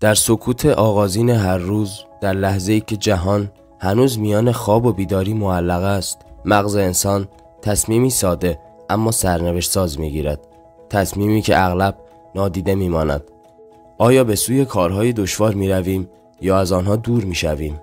در سکوت آغازین هر روز، در لحظه‌ای که جهان هنوز میان خواب و بیداری معلق است، مغز انسان تصمیمی ساده اما سرنوشت ساز میگیرد. تصمیمی که اغلب نادیده میماند. آیا به سوی کارهای دشوار میرویم یا از آنها دور میشویم؟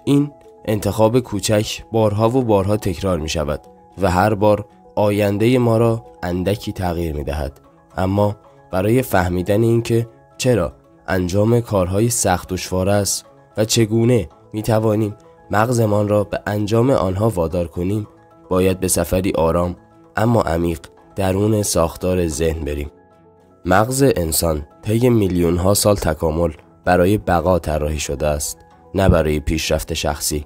این انتخاب کوچک بارها و بارها تکرار میشود و هر بار آینده ما را اندکی تغییر میدهد. اما برای فهمیدن اینکه چرا انجام کارهای سخت دشوار است و چگونه میتوانیم مغزمان را به انجام آنها وادار کنیم، باید به سفری آرام اما عمیق درون ساختار ذهن بریم. مغز انسان طی میلیون‌ها سال تکامل برای بقا طراحی شده است، نه برای پیشرفت شخصی.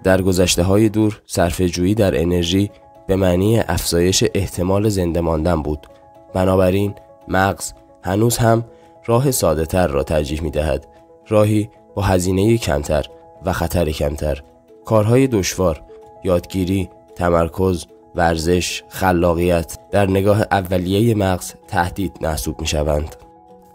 در گذشته‌های دور صرفه‌جویی در انرژی به معنی افزایش احتمال زنده ماندن بود. بنابراین مغز هنوز هم راه ساده‌تر را ترجیح می‌دهد، راهی با هزینه کمتر و خطر کمتر. کارهای دشوار، یادگیری، تمرکز، ورزش، خلاقیت در نگاه اولیه مغز تهدید محسوب می‌شوند.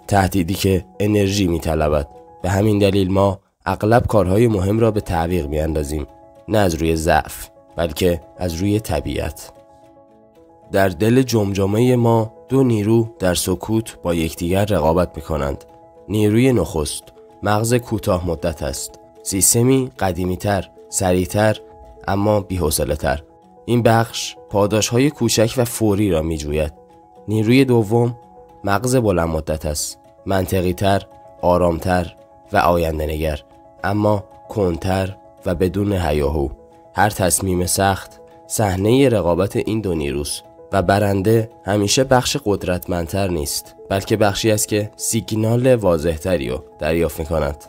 تهدیدی که انرژی می‌طلبد. به همین دلیل ما اغلب کارهای مهم را به تعویق می‌اندازیم، نه از روی ضعف بلکه از روی طبیعت. در دل جمجمه ما دو نیرو در سکوت با یکدیگر رقابت می‌کنند. نیروی نخست مغز کوتاه مدت است، سیستمی قدیمی‌تر، سریع‌تر اما بی‌حوصله‌تر. این بخش پاداش‌های کوچک و فوری را می‌جوید. نیروی دوم مغز بلند مدت است، منطقی‌تر، آرام‌تر و آینده‌نگر، اما کندتر و بدون هیاهو. هر تصمیم سخت صحنه رقابت این دو نیروست و برنده همیشه بخش قدرتمندتر نیست، بلکه بخشی است که سیگنال واضح‌تری را دریافت می‌کند.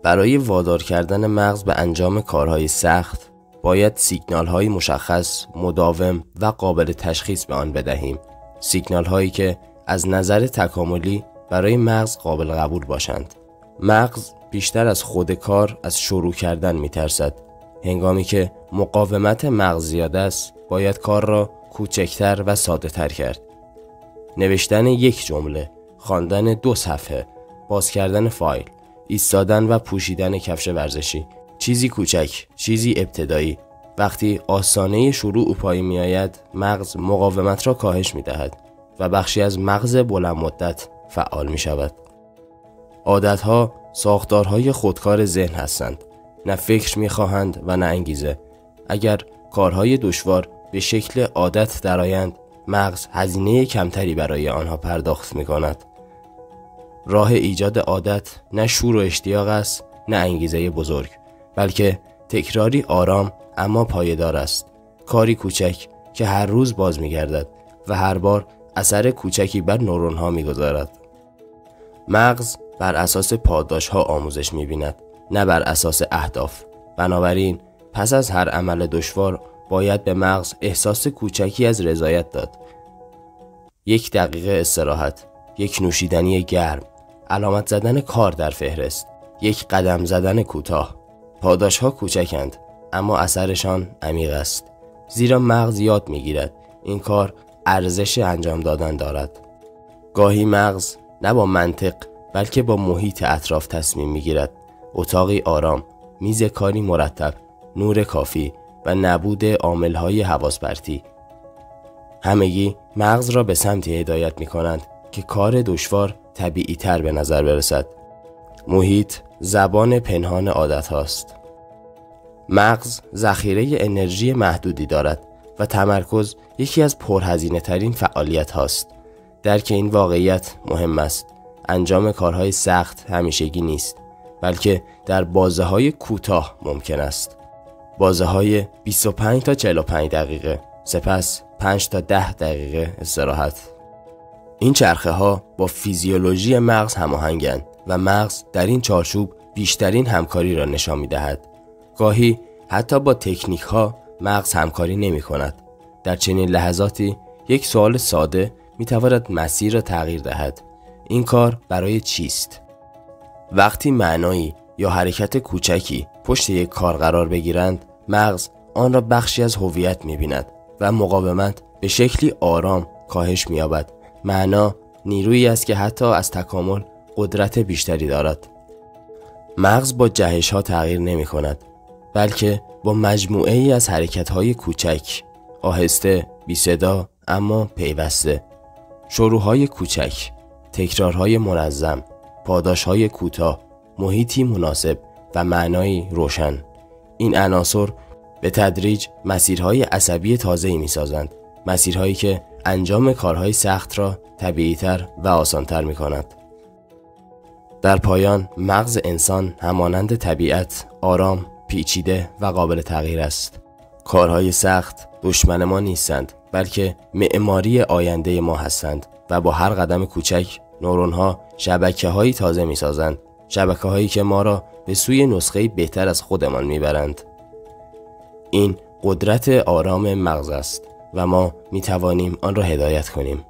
برای وادار کردن مغز به انجام کارهای سخت باید سیگنال‌های مشخص، مداوم و قابل تشخیص به آن بدهیم. سیگنال‌هایی که از نظر تکاملی برای مغز قابل قبول باشند. مغز بیشتر از خود کار از شروع کردن می‌ترسد. هنگامی که مقاومت مغز زیاد است، باید کار را کوچکتر و ساده‌تر کرد. نوشتن یک جمله، خواندن 2 صفحه، باز کردن فایل، ایستادن و پوشیدن کفش ورزشی. چیزی کوچک، چیزی ابتدایی. وقتی آستانه شروع پایین می آید، مغز مقاومت را کاهش می دهد و بخشی از مغز بلند مدت فعال می شود. عادتها ساختارهای خودکار ذهن هستند. نه فکر می خواهند و نه انگیزه. اگر کارهای دشوار به شکل عادت درآیند، مغز هزینه کمتری برای آنها پرداخت می کند. راه ایجاد عادت نه شور و اشتیاق است، نه انگیزه بزرگ، بلکه تکراری آرام اما پایدار است. کاری کوچک که هر روز باز می گردد و هر بار اثر کوچکی بر نورون‌ها می گذارد. مغز بر اساس پاداش‌ها آموزش می بیند، نه بر اساس اهداف. بنابراین پس از هر عمل دشوار باید به مغز احساس کوچکی از رضایت داد. 1 دقیقه استراحت، 1 نوشیدنی گرم، علامت زدن کار در فهرست، 1 قدم زدن کوتاه. پاداش‌ها کوچکند اما اثرشان عمیق است، زیرا مغز یاد می‌گیرد این کار ارزش انجام دادن دارد. گاهی مغز نه با منطق بلکه با محیط اطراف تصمیم می‌گیرد. اتاقی آرام، میز کاری مرتب، نور کافی و نبود عامل‌های حواس پرتی، همگی مغز را به سمتی هدایت می‌کنند که کار دشوار طبیعی‌تر به نظر برسد. محیط زبان پنهان عادت هاست. مغز ذخیره انرژی محدودی دارد و تمرکز یکی از پرهزینه ترین فعالیت هاست. درک این واقعیت مهم است. انجام کارهای سخت همیشگی نیست، بلکه در بازه‌های کوتاه ممکن است. بازه‌های 25 تا 45 دقیقه، سپس 5 تا 10 دقیقه استراحت. این چرخه ها با فیزیولوژی مغز هماهنگند و مغز در این چارچوب بیشترین همکاری را نشان می‌دهد. گاهی حتی با تکنیک ها مغز همکاری نمی کند. در چنین لحظاتی 1 سوال ساده می‌تواند مسیر را تغییر دهد. این کار برای چیست؟ وقتی معنایی یا حرکت کوچکی پشت یک کار قرار بگیرند، مغز آن را بخشی از هویت می‌بیند و مقاومت به شکلی آرام کاهش می‌یابد. معنا نیرویی است که حتی از تکامل قدرت بیشتری دارد. مغز با جهش ها تغییر نمی کند، بلکه با مجموعه ای از حرکت های کوچک، آهسته، بی صدا اما پیوسته، شروع های کوچک، تکرارهای منظم، پاداش های کوتاه، محیطی مناسب و معنایی روشن. این عناصر به تدریج مسیرهای عصبی تازه‌ای می‌سازند، مسیرهایی که انجام کارهای سخت را طبیعی‌تر و آسان‌تر می‌کند. در پایان مغز انسان همانند طبیعت آرام، پیچیده و قابل تغییر است. کارهای سخت دشمن ما نیستند، بلکه معماری آینده ما هستند و با هر قدم کوچک نورون‌ها شبکه‌های تازه می‌سازند، شبکه‌هایی که ما را به سوی نسخه بهتر از خودمان می‌برند. این قدرت آرام مغز است و ما می‌توانیم آن را هدایت کنیم.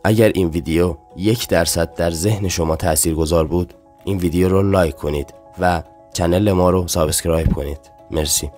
اگر این ویدیو 1% در ذهن شما تاثیرگذار بود، این ویدیو رو لایک کنید و کانال ما رو سابسکرایب کنید. مرسی.